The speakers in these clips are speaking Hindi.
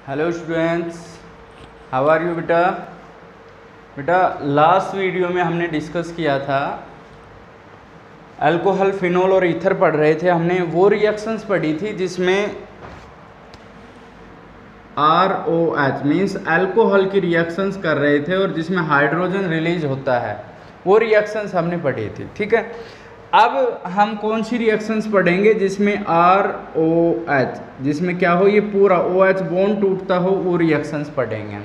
Hello students, how are you बेटा। बेटा लास्ट वीडियो में हमने डिस्कस किया था अल्कोहल, फिनोल और ईथर पढ़ रहे थे। हमने वो रिएक्शंस पढ़ी थी जिसमें ROH मीन्स अल्कोहल की रिएक्शंस कर रहे थे और जिसमें हाइड्रोजन रिलीज होता है, वो रिएक्शंस हमने पढ़ी थी। ठीक है, अब हम कौन सी रिएक्शंस पढ़ेंगे जिसमें ROH, जिसमें क्या हो, ये पूरा OH बॉन्ड टूटता हो, वो रिएक्शंस पढ़ेंगे हम।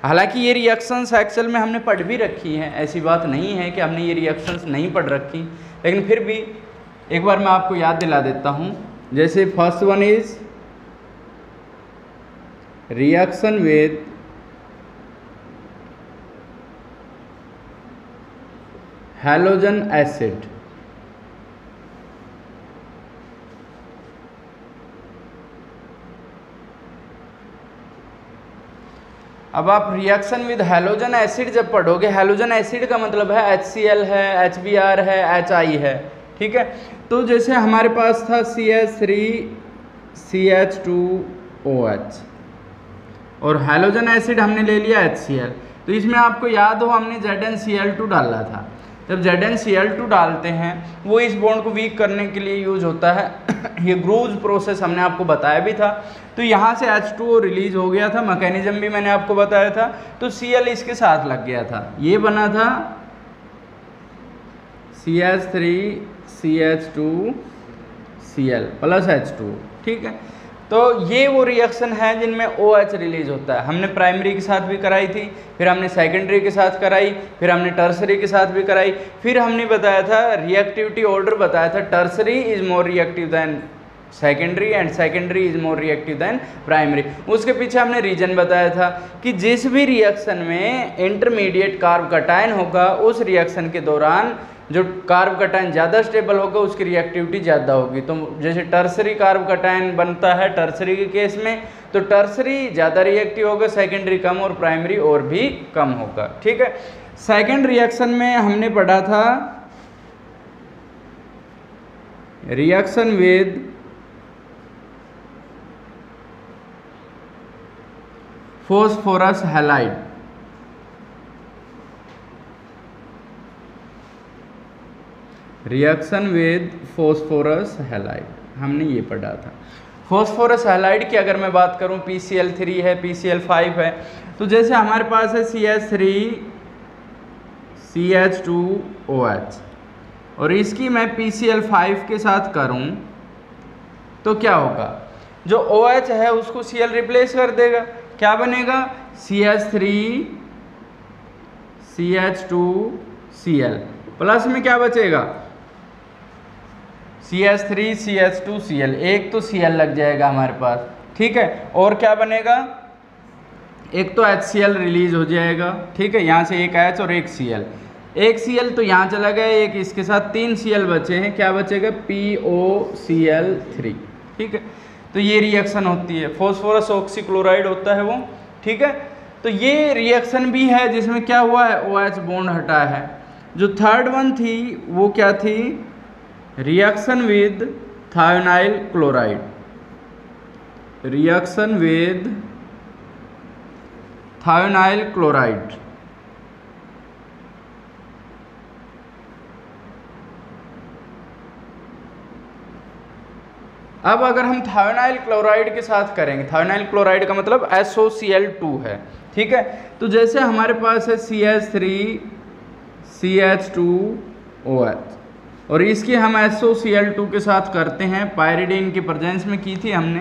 हालांकि ये रिएक्शंस एक्चुअल में हमने पढ़ भी रखी हैं, ऐसी बात नहीं है कि हमने ये रिएक्शंस नहीं पढ़ रखी, लेकिन फिर भी एक बार मैं आपको याद दिला देता हूँ। जैसे first one is reaction with halogen acid. अब आप रिएक्शन विद हैलोजन एसिड जब पढ़ोगे, हैलोजन एसिड का मतलब है HCl है, HBr है, HI है। ठीक है, तो जैसे हमारे पास था CH3CH2OH और हैलोजन एसिड हमने ले लिया HCl, तो इसमें आपको याद हो हमने ZnCl2 डाला था। जब ZnCl2 डालते हैं वो इस बॉन्ड को वीक करने के लिए यूज होता है। ये ग्रूज प्रोसेस हमने आपको बताया भी था। तो यहाँ से H2O रिलीज हो गया था, मैकेनिज्म भी मैंने आपको बताया था। तो Cl इसके साथ लग गया था, ये बना था CH3CH2Cl प्लस H2O। ठीक है, तो ये वो रिएक्शन है जिनमें OH रिलीज होता है। हमने प्राइमरी के साथ भी कराई थी, फिर हमने सेकेंडरी के साथ कराई, फिर हमने टर्सरी के साथ भी कराई, फिर हमने बताया था रिएक्टिविटी ऑर्डर बताया था, tertiary is more reactive than secondary and secondary is more reactive than primary. उसके पीछे हमने रीजन बताया था कि जिस भी रिएक्शन में इंटरमीडिएट कार्ब कटायन होगा, उस रिएक्शन के दौरान जो कार्ब कटायन ज़्यादा स्टेबल होगा उसकी रिएक्टिविटी ज़्यादा होगी। तो जैसे टर्सरी कार्ब कटायन बनता है टर्सरी के केस में, तो टर्सरी ज़्यादा रिएक्टिव होगा, सेकेंडरी कम और प्राइमरी और भी कम होगा। ठीक है, सेकेंड रिएक्शन में हमने पढ़ा था reaction with phosphorus halide. Reaction with phosphorus halide हमने ये पढ़ा था। फॉस्फोरस हैलाइड की अगर मैं बात करूं, PCl3 है, PCl5 है, तो जैसे हमारे पास है CH3CH2OH और इसकी मैं PCl5 के साथ करूं तो क्या होगा, जो OH है उसको Cl रिप्लेस कर देगा, क्या बनेगा CH3CH2Cl प्लस में क्या बचेगा CH3CH2Cl, एक तो Cl लग जाएगा हमारे पास। ठीक है, और क्या बनेगा, एक तो HCl रिलीज हो जाएगा। ठीक है, यहाँ से एक H और एक Cl, एक Cl तो यहाँ चला गया, एक इसके साथ, 3 Cl बचे हैं, क्या बचेगा POCl3। ठीक है, तो ये रिएक्शन होती है, फॉस्फोरस ऑक्सीक्लोराइड होता है वो। ठीक है, तो ये रिएक्शन भी है जिसमें क्या हुआ है, OH बॉन्ड हटा है। जो थर्ड वन थी वो क्या थी, reaction with thionyl chloride. Reaction with thionyl chloride. अब अगर हम थायोनाइल क्लोराइड के साथ करेंगे, थायोनाइल क्लोराइड का मतलब SOCl2 है। ठीक है, तो जैसे हमारे पास है CH3CH2OH और इसकी हम SOCl2 के साथ करते हैं, पायरिडीन की प्रेजेंस में की थी हमने।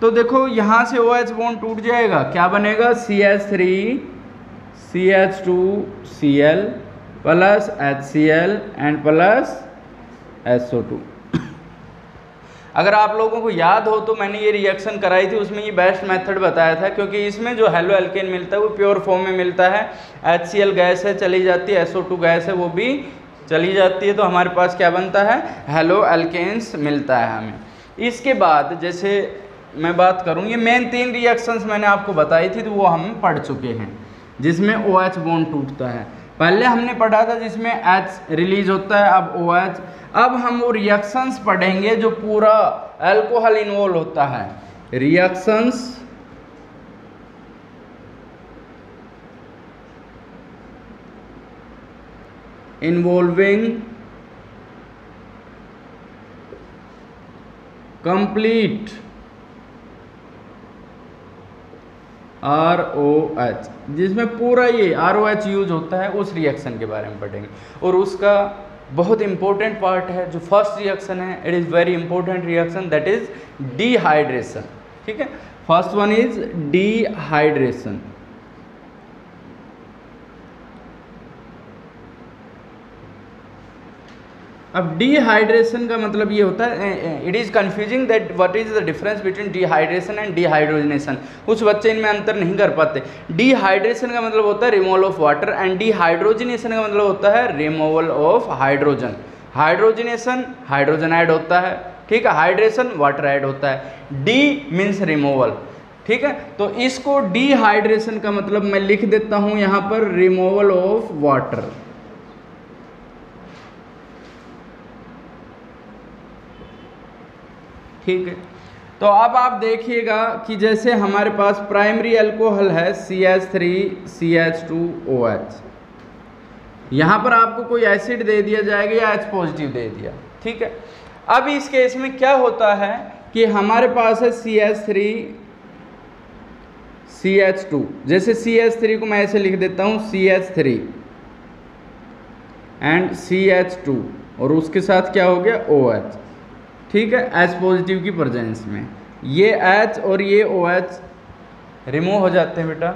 तो देखो यहाँ से OH बॉन्ड टूट जाएगा, क्या बनेगा CH3CH2Cl plus HCl and plus SO2। अगर आप लोगों को याद हो तो मैंने ये रिएक्शन कराई थी, उसमें ये बेस्ट मेथड बताया था, क्योंकि इसमें जो हेलो एल्केन मिलता है वो प्योर फॉर्म में मिलता है। HCl गैस है चली जाती है, SO2 गैस है वो भी चली जाती है, तो हमारे पास क्या बनता है, हेलो एल्केन्स मिलता है हमें। इसके बाद जैसे मैं बात करूँ, ये मेन 3 रिएक्शंस मैंने आपको बताई थी, तो वो हम पढ़ चुके हैं जिसमें OH बॉन्ड टूटता है। पहले हमने पढ़ा था जिसमें H रिलीज होता है, अब OH। अब हम वो रिएक्शंस पढ़ेंगे जो पूरा अल्कोहल इन्वॉल्व होता है, रिएक्शंस involving complete ROH, जिसमें पूरा ये ROH यूज होता है, उस रिएक्शन के बारे में पढ़ेंगे। और उसका बहुत इंपॉर्टेंट पार्ट है जो फर्स्ट रिएक्शन है, it is very important reaction, that is dehydration. ठीक है, फर्स्ट वन इज डिहाइड्रेशन। अब डिहाइड्रेशन का मतलब ये होता है, it is confusing that what is the difference between dehydration and dehydrogenation. कुछ बच्चे इनमें अंतर नहीं कर पाते। डिहाइड्रेशन का मतलब होता है removal of water and dehydrogenation का मतलब होता है removal of hydrogen. Hydrogenation hydrogen add होता है, ठीक है, हाइड्रेशन वाटर ऐड होता है। डी मीन्स रिमूवल, ठीक है। तो इसको डिहाइड्रेशन का मतलब मैं लिख देता हूं यहां पर रिमूवल ऑफ वाटर। ठीक है, तो अब आप देखिएगा कि जैसे हमारे पास प्राइमरी अल्कोहल है CH3CH2OH, यहाँ पर आपको कोई एसिड दे दिया जाएगा या H पॉजिटिव दे दिया, ठीक है। अब इस केस में क्या होता है कि हमारे पास है CH3CH2, जैसे CH3 को मैं ऐसे लिख देता हूँ CH3 एंड CH2 और उसके साथ क्या हो गया OH, ठीक है, H पॉजिटिव की प्रेजेंस में। ये H और ये OH रिमूव हो जाते हैं बेटा।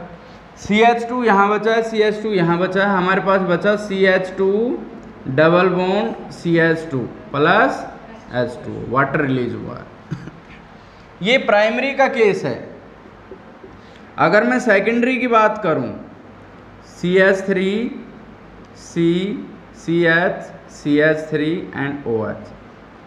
CH2 यहाँ बचा है, CH2 यहाँ बचा है, हमारे पास बचा CH2 double bond CH2 plus H2, water release हुआ है। ये प्राइमरी का केस है। अगर मैं सेकेंडरी की बात करूं, CH3 CH CH3 and OH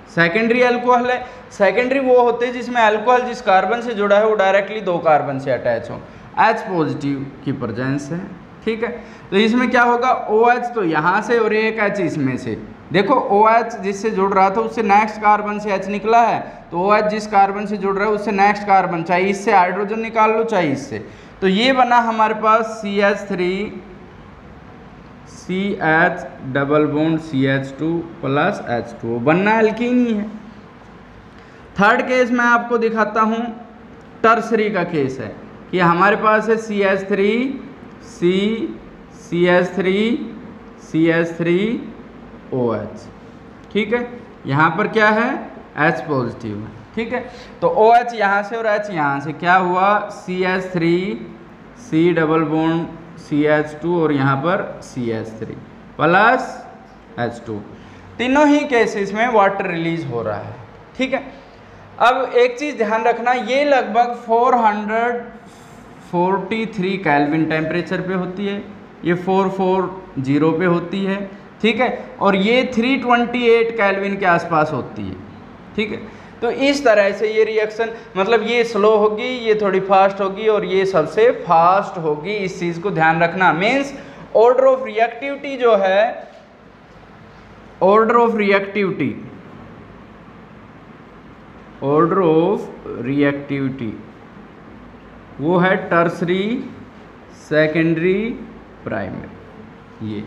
secondary alcohol है। सेकेंडरी वो होते हैं जिसमें अल्कोहल जिस कार्बन से जुड़ा है वो डायरेक्टली दो कार्बन से अटैच हो, H पॉजिटिव की प्रेजेंस है, ठीक है। तो इसमें क्या होगा, OH तो यहाँ से और एक H इसमें से। देखो OH जिससे जुड़ रहा था उससे नेक्स्ट कार्बन से H निकला है, तो OH जिस कार्बन से जुड़ रहा है उससे नेक्स्ट कार्बन, चाहे इससे हाइड्रोजन निकाल लो चाहे इससे। तो ये बना हमारे पास CH3 CH double bond CH2 plus H2, बनना एल्कीन ही है। थर्ड केस मैं आपको दिखाता हूँ, टर्सरी का केस है कि हमारे पास है CH3 CH3OH, ठीक है। यहाँ पर क्या है, H पॉजिटिव है, ठीक है। तो OH यहाँ से और H यहाँ से क्या हुआ, CH3 C double bond CH2 और यहाँ पर CH3 प्लस H2। तीनों ही केसेस में वाटर रिलीज हो रहा है, ठीक है। अब एक चीज़ ध्यान रखना, ये लगभग 443 केल्विन टेम्परेचर पे होती है, ये 440 पे होती है, ठीक है, और ये 328 केल्विन के आसपास होती है, ठीक है। तो इस तरह से ये रिएक्शन, मतलब ये स्लो होगी, ये थोड़ी फास्ट होगी और ये सबसे फास्ट होगी। इस चीज़ को ध्यान रखना। मीन्स ऑर्डर ऑफ रिएक्टिविटी जो है, ऑर्डर ऑफ रिएक्टिविटी वो है टर्सरी, सेकेंडरी, प्राइमरी। ये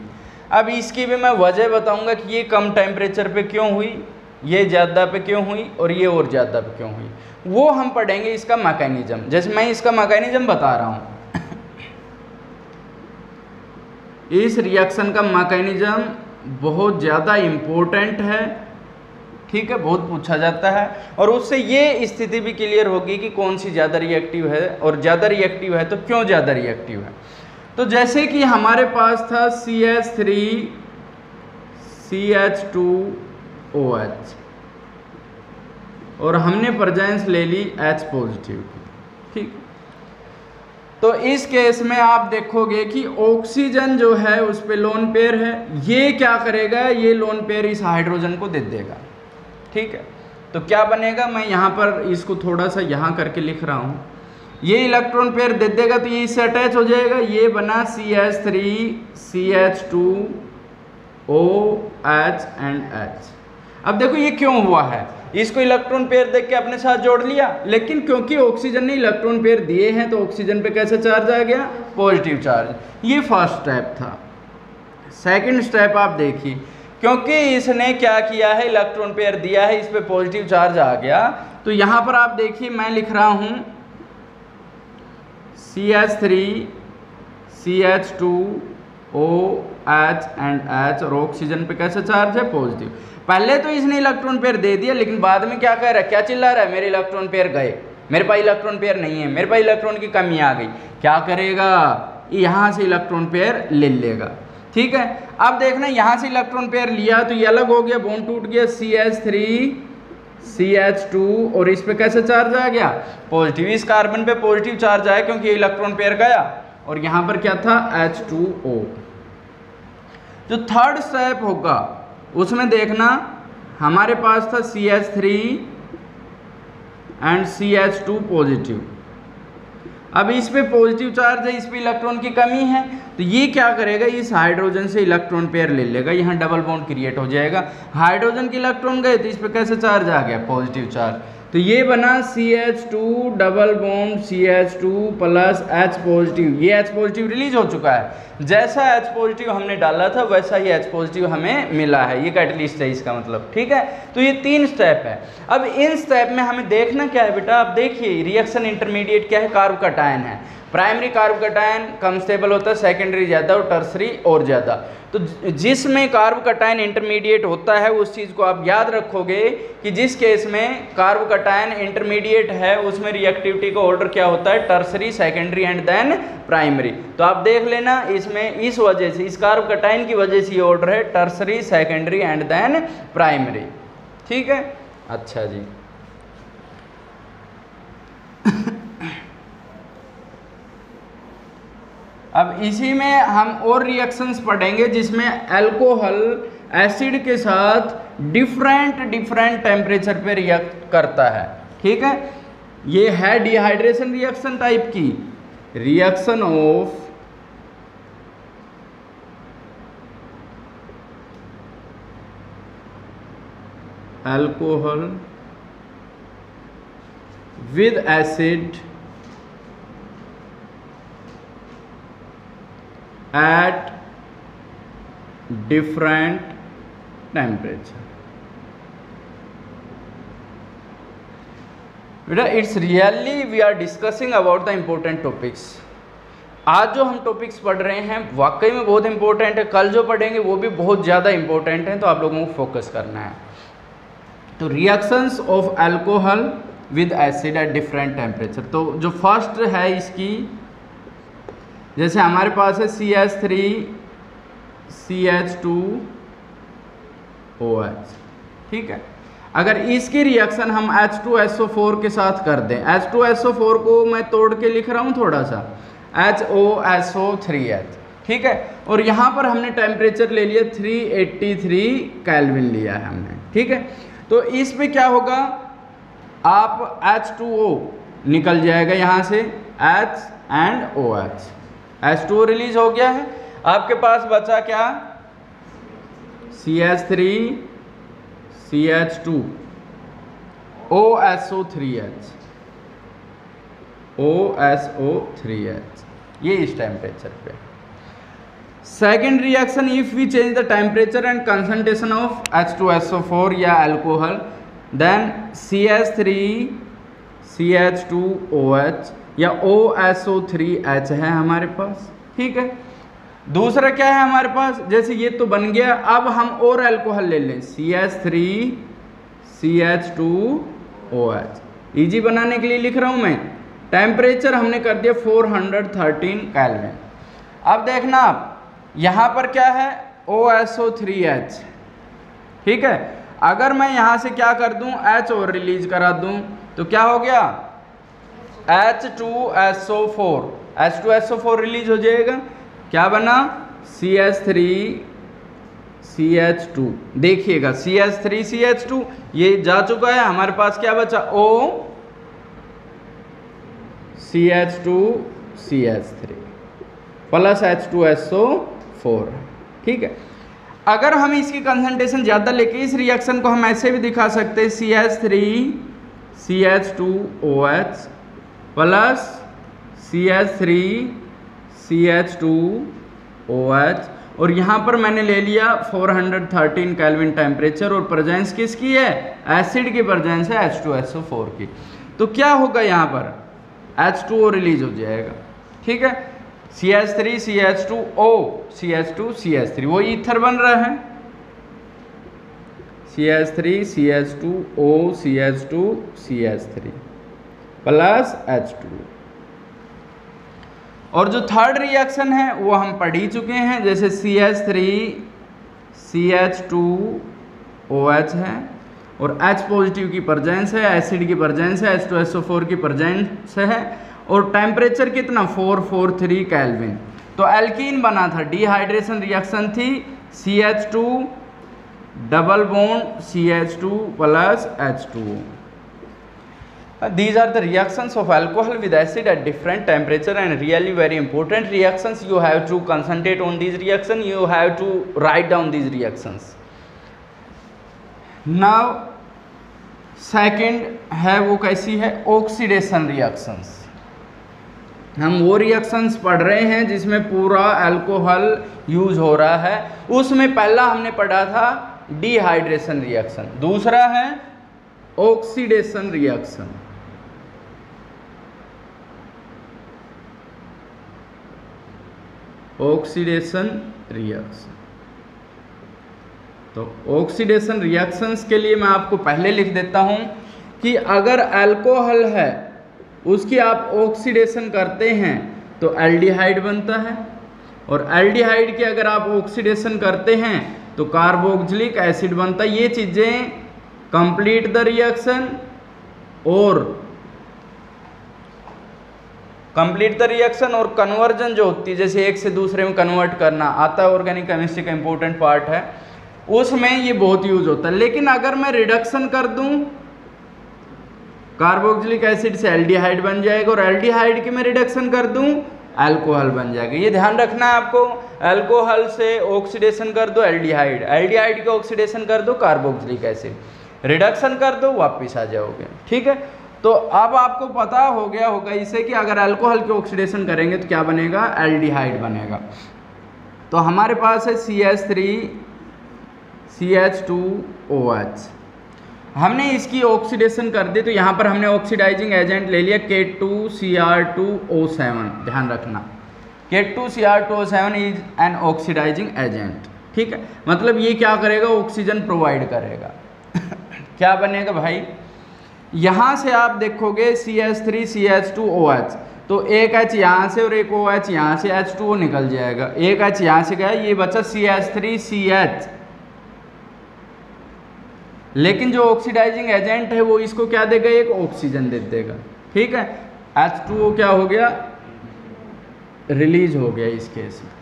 अब इसकी भी मैं वजह बताऊंगा कि ये कम टेम्परेचर पे क्यों हुई, ये ज़्यादा पे क्यों हुई और ये और ज़्यादा पे क्यों हुई, वो हम पढ़ेंगे इसका मैकेनिज्म। जैसे मैं इसका मैकेनिज्म बता रहा हूँ, इस रिएक्शन का मैकेनिज्म बहुत ज़्यादा इम्पोर्टेंट है, ठीक है, बहुत पूछा जाता है। और उससे ये स्थिति भी क्लियर होगी कि कौन सी ज़्यादा रिएक्टिव है, और ज़्यादा रिएक्टिव है तो क्यों ज़्यादा रिएक्टिव है। तो जैसे कि हमारे पास था CH3 CH2OH और हमने प्रेजेंस ले ली H पॉजिटिव की, ठीक। तो इस केस में आप देखोगे कि ऑक्सीजन जो है उस पे लोन पेयर है, ये क्या करेगा, ये लोन पेयर इस हाइड्रोजन को दे देगा, ठीक है। तो क्या बनेगा, मैं यहाँ पर इसको थोड़ा सा यहाँ करके लिख रहा हूँ, ये इलेक्ट्रॉन पेयर दे देगा तो ये इससे अटैच हो जाएगा, ये बना CH3 CH2OH एंड H। अब देखो ये क्यों हुआ है, इसको इलेक्ट्रॉन पेयर देख के अपने साथ जोड़ लिया, लेकिन क्योंकि ऑक्सीजन ने इलेक्ट्रॉन पेयर दिए हैं तो ऑक्सीजन पे कैसे चार्ज आ गया, पॉजिटिव चार्ज। ये फर्स्ट स्टेप था, सेकंड स्टेप आप देखिए, क्योंकि इसने क्या किया है, इलेक्ट्रॉन पेयर दिया है, इस पे पॉजिटिव चार्ज आ गया, तो यहां पर आप देखिए मैं लिख रहा हूं CH3 CH2 OH and H, और ऑक्सीजन पे कैसा चार्ज है, पॉजिटिव। पहले तो इसने इलेक्ट्रॉन पेयर दे दिया, लेकिन बाद में क्या कह रहा है, क्या चिल्ला रहा है, मेरे इलेक्ट्रॉन पेयर गए, मेरे पास इलेक्ट्रॉन पेयर नहीं है, मेरे पास इलेक्ट्रॉन की कमी आ गई। क्या करेगा, यहां से इलेक्ट्रॉन पेयर ले लेगा। ठीक है, अब देखना यहां से इलेक्ट्रॉन पेयर लिया तो ये अलग हो गया, बॉन्ड टूट गया, CH3 CH2, और इस पे कैसा चार्ज आ गया, पॉजिटिव। इस कार्बन पे पॉजिटिव चार्ज आया क्योंकि इलेक्ट्रॉन पेयर गया, और यहां पर क्या था, H2O। जो थर्ड स्टेप होगा उसमें देखना हमारे पास था CH3 एंड CH2 पॉजिटिव। अब इस पे पॉजिटिव चार्ज है, इस पे इलेक्ट्रॉन की कमी है, तो ये क्या करेगा, इस हाइड्रोजन से इलेक्ट्रॉन पेयर ले लेगा, यहाँ डबल बॉन्ड क्रिएट हो जाएगा। हाइड्रोजन के इलेक्ट्रॉन गए तो इस पे कैसे चार्ज आ गया, पॉजिटिव चार्ज, तो ये बना CH2 double bond CH2 plus H positive. ये H पॉजिटिव रिलीज हो चुका है, जैसा H पॉजिटिव हमने डाला था वैसा ही H पॉजिटिव हमें मिला है, ये कैटलिस्ट है इसका मतलब। ठीक है, तो ये 3 स्टेप है। अब इन स्टेप में हमें देखना क्या है बेटा, आप देखिए रिएक्शन इंटरमीडिएट क्या है, कार्ब कटायन है। प्राइमरी कार्ब कटायन कम स्टेबल होता है, सेकेंडरी ज़्यादा और टर्सरी और ज़्यादा। तो जिसमें कार्ब कटायन इंटरमीडिएट होता है उस चीज़ को आप याद रखोगे कि जिस केस में कार्ब कटायन इंटरमीडिएट है उसमें रिएक्टिविटी का ऑर्डर क्या होता है, tertiary, secondary and then primary. तो आप देख लेना इसमें इस वजह से, इस कार्ब कटायन की वजह से ये ऑर्डर है tertiary, secondary and then primary. ठीक है, अच्छा जी। अब इसी में हम और रिएक्शंस पढ़ेंगे जिसमें अल्कोहल एसिड के साथ डिफरेंट टेम्परेचर पे रिएक्ट करता है। ठीक है, ये है डिहाइड्रेशन रिएक्शन टाइप की, reaction of alcohol with acid at different temperature। बेटा it's really we are discussing about the important topics. आज जो हम टॉपिक्स पढ़ रहे हैं वाकई में बहुत इंपॉर्टेंट है, कल जो पढ़ेंगे वो भी बहुत ज़्यादा इंपॉर्टेंट है, तो आप लोगों को फोकस करना है। तो reactions of alcohol with acid at different temperature, तो जो फर्स्ट है इसकी, जैसे हमारे पास है CH3 CH2 OH। ठीक है, अगर इसकी रिएक्शन हम H2SO4 के साथ कर दें, H2SO4 को मैं तोड़ के लिख रहा हूँ थोड़ा सा, HOSO3H। ठीक है, और यहाँ पर हमने टेम्परेचर ले लिया 383 केल्विन लिया है हमने। ठीक है, तो इस पे क्या होगा, आप H2O निकल जाएगा यहाँ से, H and OH, H2O release हो गया है, आपके पास बचा क्या, CH3 CH2 OSO3H, OSO3H, ये इस टेम्परेचर पे। Second reaction, if we change the temperature and concentration of H2SO4 या अल्कोहल, देन CH3 CH2OH या OSO3H है हमारे पास। ठीक है, दूसरा क्या है हमारे पास, जैसे ये तो बन गया, अब हम और अल्कोहल ले लें, CH3 CH2OH। इजी बनाने के लिए लिख रहा हूं मैं, टेम्परेचर हमने कर दिया 413 केल्विन। अब देखना आप यहां पर क्या है, OSO3H। ठीक है, अगर मैं यहां से क्या कर दूं, H और रिलीज करा दूं तो क्या हो गया, H2SO4, H2SO4 रिलीज हो जाएगा, क्या बना, CH3 CH2। देखिएगा CH3 CH2 ये जा चुका है, हमारे पास क्या बचा, O CH2 CH3 plus H2SO4। ठीक है, अगर हम इसकी कंसंट्रेशन ज़्यादा लेके इस रिएक्शन को हम ऐसे भी दिखा सकते हैं, CH3 CH2OH plus CH3 CH2OH, और यहाँ पर मैंने ले लिया 413 केल्विन टेम्परेचर और प्रेजेंस किसकी है, एसिड की प्रेजेंस है H2SO4 की। तो क्या होगा यहाँ पर H2O रिलीज हो जाएगा, ठीक है। CH3 CH2O CH2 CH3 वो ईथर बन रहा है, CH3 CH2O CH2 CH3 plus H2। और जो थर्ड रिएक्शन है वो हम पढ़ ही चुके हैं, जैसे CH3 CH2OH है और H पॉजिटिव की प्रेजेंस है, एसिड की प्रेजेंस है, H2SO4 की प्रेजेंस है और टेम्परेचर कितना 443 केल्विन। तो एल्कीन बना था, डिहाइड्रेशन रिएक्शन थी, CH2 double bond CH2 plus H2O। These are the reactions of alcohol with acid at different temperature and really very important reactions. You have to concentrate on these reactions, you have to write down these reactions. Now second है वो कैसी है, ऑक्सीडेशन रिएक्शंस। हम वो रिएक्शंस पढ़ रहे हैं जिसमें पूरा अल्कोहल यूज हो रहा है। उसमें पहला हमने पढ़ा था डिहाइड्रेशन रिएक्शन, दूसरा है ऑक्सीडेशन रिएक्शन। ऑक्सीडेशन रिएक्शन, तो ऑक्सीडेशन रिएक्शंस के लिए मैं आपको पहले लिख देता हूं कि अगर अल्कोहल है उसकी आप ऑक्सीडेशन करते हैं तो एल्डिहाइड बनता है, और एल्डिहाइड की अगर आप ऑक्सीडेशन करते हैं तो कार्बोक्सिलिक एसिड बनता है। ये चीज़ें कंप्लीट द रिएक्शन और कंप्लीट द रिएक्शन और कन्वर्जन जो होती है, जैसे एक से दूसरे में कन्वर्ट करना आता है, ऑर्गेनिक केमिस्ट्री का इंपॉर्टेंट पार्ट है, उसमें ये बहुत यूज होता है। लेकिन अगर मैं रिडक्शन कर दूं, कार्बोक्सिलिक एसिड से एल्डिहाइड बन जाएगा और एल्डिहाइड की मैं रिडक्शन कर दूं अल्कोहल बन जाएगा। ये ध्यान रखना है आपको, अल्कोहल से ऑक्सीडेशन कर दो एल्डिहाइड, एल्डिहाइड का ऑक्सीडेशन कर दो कार्बोक्सिलिक एसिड, रिडक्शन कर दो वापस आ जाओगे, ठीक है। तो अब आपको पता हो गया होगा इससे कि अगर अल्कोहल की ऑक्सीडेशन करेंगे तो क्या बनेगा, एल्डिहाइड बनेगा। तो हमारे पास है CH3 CH2OH, हमने इसकी ऑक्सीडेशन कर दी तो यहाँ पर हमने ऑक्सीडाइजिंग एजेंट ले लिया K2Cr2O7। ध्यान रखना K2Cr2O7 is an oxidising agent, ठीक है। मतलब ये क्या करेगा, ऑक्सीजन प्रोवाइड करेगा। क्या बनेगा भाई, यहाँ से आप देखोगे CH3 CH2OH, तो एक H यहाँ से और एक OH यहाँ से, H2O निकल जाएगा, एक H यहाँ से गया, ये बचा CH3 CH। लेकिन जो ऑक्सीडाइजिंग एजेंट है वो इसको क्या देगा, एक ऑक्सीजन दे देगा, ठीक है। H2O क्या हो गया, रिलीज हो गया इस केस में।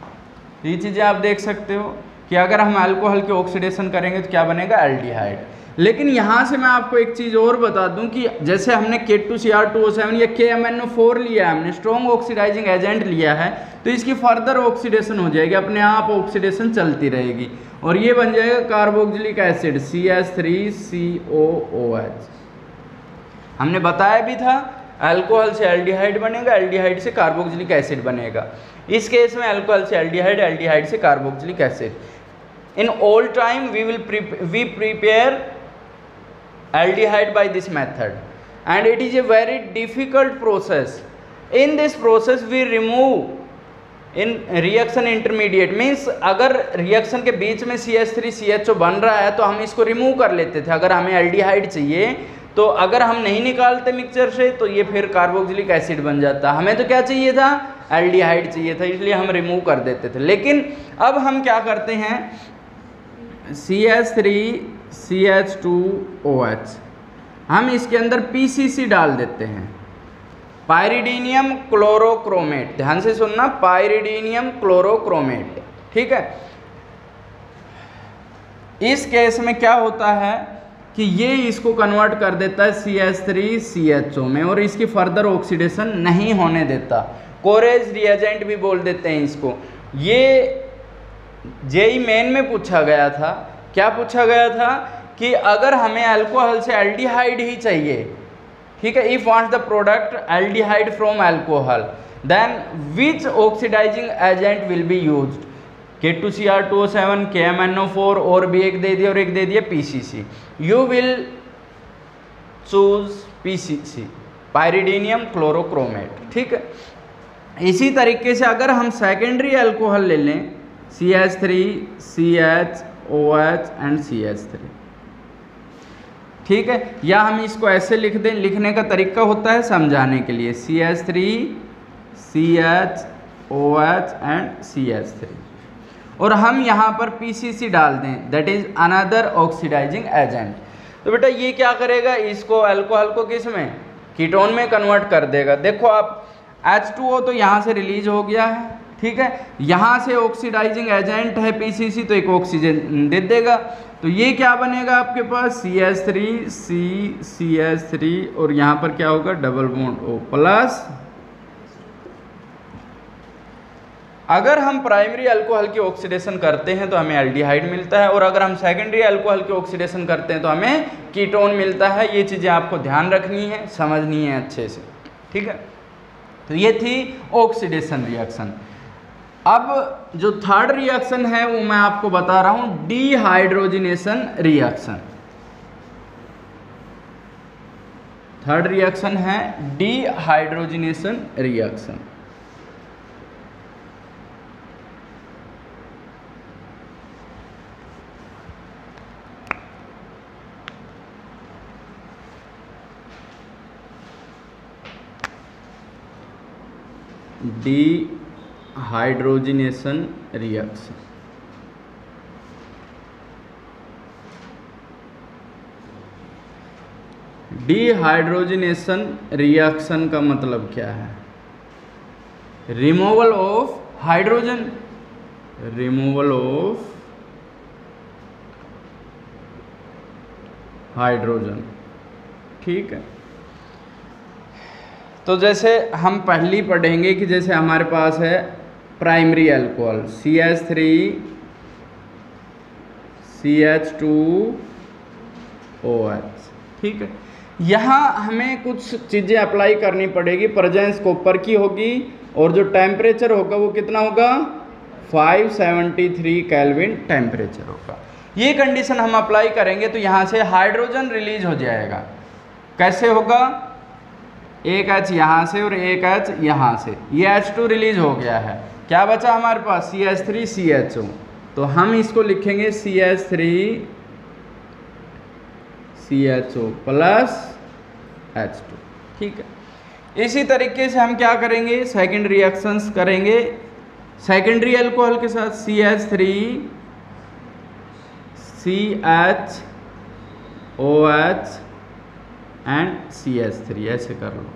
तो ये चीज़ें आप देख सकते हो कि अगर हम अल्कोहल की ऑक्सीडेशन करेंगे तो क्या बनेगा, एल्डिहाइड। लेकिन यहाँ से मैं आपको एक चीज़ और बता दूं कि जैसे हमने K2Cr2O7 या KMnO4 लिया है, हमने स्ट्रॉन्ग ऑक्सीडाइजिंग एजेंट लिया है, तो इसकी फर्दर ऑक्सीडेशन हो जाएगी, अपने आप ऑक्सीडेशन चलती रहेगी और ये बन जाएगा कार्बोक्सिलिक एसिड CH3COOH। हमने बताया भी था अल्कोहल से एल्डिहाइड बनेगा, एल्डिहाइड से कार्बोक्सिलिक एसिड बनेगा। इस केस में अल्कोहल से एल्डिहाइड, एल्डिहाइड से carboxylic acid. In all time we prepare aldehyde by this method, and it is a very difficult process. In this process we remove in reaction intermediate, means अगर रिएक्शन के बीच में CH3 CHO बन रहा है तो हम इसको रिमूव कर लेते थे अगर हमें एल्डिहाइड चाहिए। तो अगर हम नहीं निकालते मिक्सचर से तो ये फिर कार्बोक्सिलिक एसिड बन जाता। हमें तो क्या चाहिए था, एल्डिहाइड चाहिए था, इसलिए हम रिमूव कर देते थे। लेकिन अब हम क्या करते हैं, CH3 CH2OH हम इसके अंदर PCC डाल देते हैं, पायरिडीनियम क्लोरोक्रोमेट। ध्यान से सुनना, पायरिडीनियम क्लोरोक्रोमेट, ठीक है। इस केस में क्या होता है कि ये इसको कन्वर्ट कर देता है CH3 CHO में और इसकी फर्दर ऑक्सीडेशन नहीं होने देता। कोरेज रिएजेंट भी बोल देते हैं इसको। ये जेई मेन में पूछा गया था। क्या पूछा गया था कि अगर हमें अल्कोहल से एल्डिहाइड ही चाहिए, ठीक है, if wants the product aldehyde from alcohol, then which oxidising agent will be used, K2Cr2O7, KMnO4 और भी एक दे दिया और एक दे दिया PCC। You will choose PCC, pyridinium chlorochromate, ठीक है। इसी तरीके से अगर हम सेकेंडरी अल्कोहल ले लें CH3, CH, OH and CH3, ठीक है, या हम इसको ऐसे लिख दें, लिखने का तरीका होता है समझाने के लिए, CH3, CH, OH and CH3, और हम यहाँ पर PCC डाल दें, that is another oxidising agent. तो बेटा ये क्या करेगा, इसको अल्कोहल को किस में, कीटोन में कन्वर्ट कर देगा। देखो आप H2O तो यहाँ से रिलीज हो गया है, ठीक है, यहाँ से ऑक्सीडाइजिंग एजेंट है PCC, तो एक ऑक्सीजन दे देगा, तो ये क्या बनेगा आपके पास CH3, CH3 और यहाँ पर क्या होगा डबल बॉन्ड O प्लस। अगर हम प्राइमरी अल्कोहल की ऑक्सीडेशन करते हैं तो हमें एल्डिहाइड मिलता है, और अगर हम सेकेंडरी अल्कोहल की ऑक्सीडेशन करते हैं तो हमें कीटोन मिलता है। ये चीज़ें आपको ध्यान रखनी है, समझनी है अच्छे से, ठीक है। तो ये थी ऑक्सीडेशन रिएक्शन। अब जो थर्ड रिएक्शन है वो मैं आपको बता रहा हूं, डीहाइड्रोजिनेशन रिएक्शन। थर्ड रिएक्शन है dehydrogenation reaction. Dehydrogenation reaction, dehydrogenation reaction का मतलब क्या है, removal of hydrogen, removal of hydrogen, ठीक है। तो जैसे हम पहली पढ़ेंगे कि जैसे हमारे पास है प्राइमरी अल्कोहल CH3, CH2OH, ठीक है। यहाँ हमें कुछ चीज़ें अप्लाई करनी पड़ेगी, प्रेजेंस कॉपर की होगी, और जो टेम्परेचर होगा वो कितना होगा 573 केल्विन टेम्परेचर होगा। ये कंडीशन हम अप्लाई करेंगे तो यहाँ से हाइड्रोजन रिलीज हो जाएगा। कैसे होगा, एक H यहाँ से और एक H यहाँ से, ये H2 रिलीज हो गया है, क्या बचा हमारे पास CH3 CHO, तो हम इसको लिखेंगे CH3 CHO प्लस H2, ठीक है। इसी तरीके से हम क्या करेंगे, सेकेंड रिएक्शंस करेंगे सेकेंडरी अल्कोहल के साथ CH3 CHOH एंड CH3, ऐसे कर लो।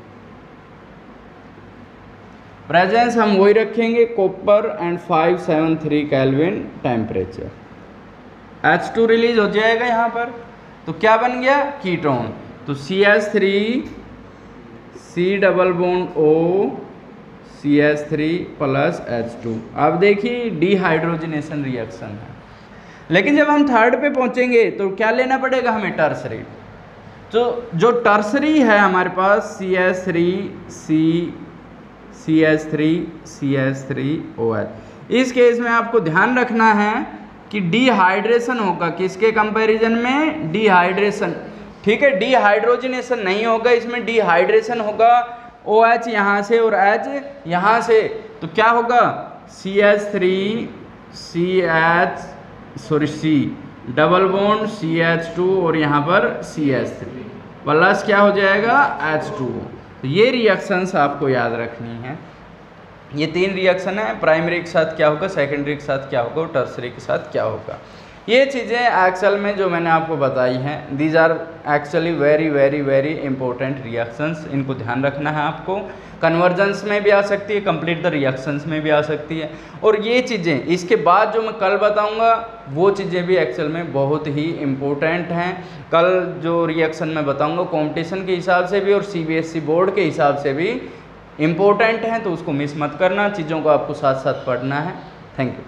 प्रेजेंस हम वही रखेंगे, copper and 573 kelvin temperature. H2 release हो जाएगा यहाँ पर, तो क्या बन गया कीटोन, तो CH3 C double bond O CH3 plus H2। अब देखिए डीहाइड्रोजिनेशन रिएक्शन है, लेकिन जब हम थर्ड पे पहुँचेंगे तो क्या लेना पड़ेगा हमें, टर्सरी। तो जो टर्सरी है हमारे पास CH3 CH3OH, इस केस में आपको ध्यान रखना है कि डिहाइड्रेशन होगा किसके कंपैरिजन में, डिहाइड्रेशन, ठीक है। डिहाइड्रोजिनेशन नहीं होगा, इसमें डिहाइड्रेशन होगा, OH यहाँ से और H यहाँ से, तो क्या होगा CH3 C double bond CH2 और यहाँ पर CH3 प्लस क्या हो जाएगा H2। तो ये रिएक्शंस आपको याद रखनी है। ये तीन रिएक्शन है, प्राइमरी के साथ क्या होगा, सेकेंडरी के साथ क्या होगा और टर्सरी के साथ क्या होगा। ये चीज़ें एक्चुअल में जो मैंने आपको बताई हैं, these are actually very very very important reactions, इनको ध्यान रखना है आपको। कन्वर्जेंस में भी आ सकती है, कंप्लीट द रिएक्शंस में भी आ सकती है, और ये चीज़ें इसके बाद जो मैं कल बताऊंगा वो चीज़ें भी एक्चुअल में बहुत ही इम्पोर्टेंट हैं। कल जो रिएक्शन मैं बताऊंगा कंपटीशन के हिसाब से भी और CBSE बोर्ड के हिसाब से भी इम्पोर्टेंट हैं, तो उसको मिस मत करना, चीज़ों को आपको साथ साथ पढ़ना है। Thank you.